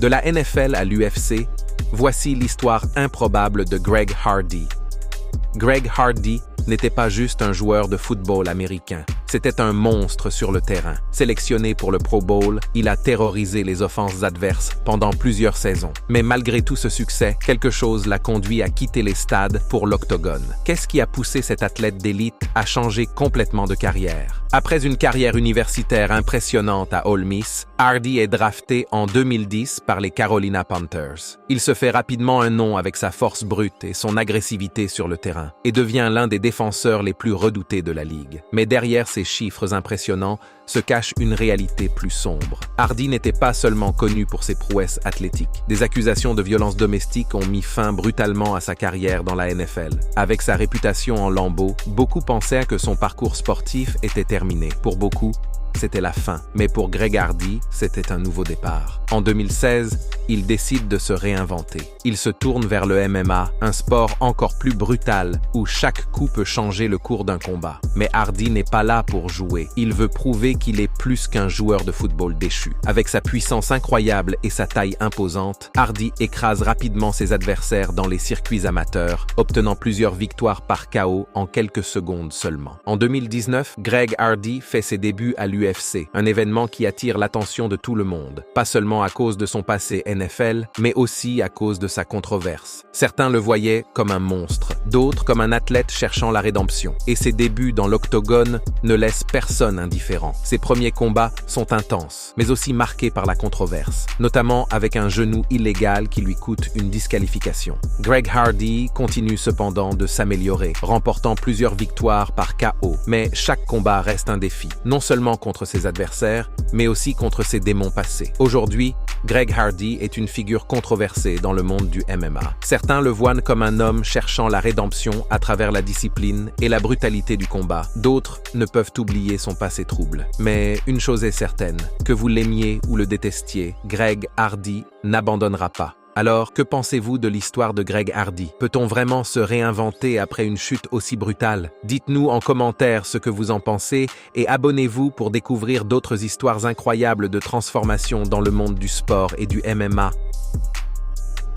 De la NFL à l'UFC, voici l'histoire improbable de Greg Hardy. Greg Hardy n'était pas juste un joueur de football américain. C'était un monstre sur le terrain. Sélectionné pour le Pro Bowl, il a terrorisé les offenses adverses pendant plusieurs saisons. Mais malgré tout ce succès, quelque chose l'a conduit à quitter les stades pour l'octogone. Qu'est-ce qui a poussé cet athlète d'élite à changer complètement de carrière? Après une carrière universitaire impressionnante à Ole Miss, Hardy est drafté en 2010 par les Carolina Panthers. Il se fait rapidement un nom avec sa force brute et son agressivité sur le terrain, et devient l'un des défenseurs les plus redoutés de la ligue. Mais derrière ces chiffres impressionnants se cache une réalité plus sombre. Hardy n'était pas seulement connu pour ses prouesses athlétiques. Des accusations de violence domestique ont mis fin brutalement à sa carrière dans la NFL. Avec sa réputation en lambeaux, beaucoup pensaient que son parcours sportif était terminé. Pour beaucoup, c'était la fin. Mais pour Greg Hardy, c'était un nouveau départ. En 2016, il décide de se réinventer. Il se tourne vers le MMA, un sport encore plus brutal où chaque coup peut changer le cours d'un combat. Mais Hardy n'est pas là pour jouer. Il veut prouver qu'il est plus qu'un joueur de football déchu. Avec sa puissance incroyable et sa taille imposante, Hardy écrase rapidement ses adversaires dans les circuits amateurs, obtenant plusieurs victoires par KO en quelques secondes seulement. En 2019, Greg Hardy fait ses débuts à l'UFC, un événement qui attire l'attention de tout le monde, pas seulement à cause de son passé NFL, mais aussi à cause de sa controverse. Certains le voyaient comme un monstre, d'autres comme un athlète cherchant la rédemption. Et ses débuts dans l'octogone ne laissent personne indifférent. Ses premiers combats sont intenses, mais aussi marqués par la controverse, notamment avec un genou illégal qui lui coûte une disqualification. Greg Hardy continue cependant de s'améliorer, remportant plusieurs victoires par KO. Mais chaque combat reste un défi, non seulement contre ses adversaires, mais aussi contre ses démons passés. Aujourd'hui, Greg Hardy est une figure controversée dans le monde du MMA. Certains le voient comme un homme cherchant la rédemption à travers la discipline et la brutalité du combat. D'autres ne peuvent oublier son passé trouble. Mais une chose est certaine, que vous l'aimiez ou le détestiez, Greg Hardy n'abandonnera pas. Alors, que pensez-vous de l'histoire de Greg Hardy? Peut-on vraiment se réinventer après une chute aussi brutale? Dites-nous en commentaire ce que vous en pensez et abonnez-vous pour découvrir d'autres histoires incroyables de transformation dans le monde du sport et du MMA.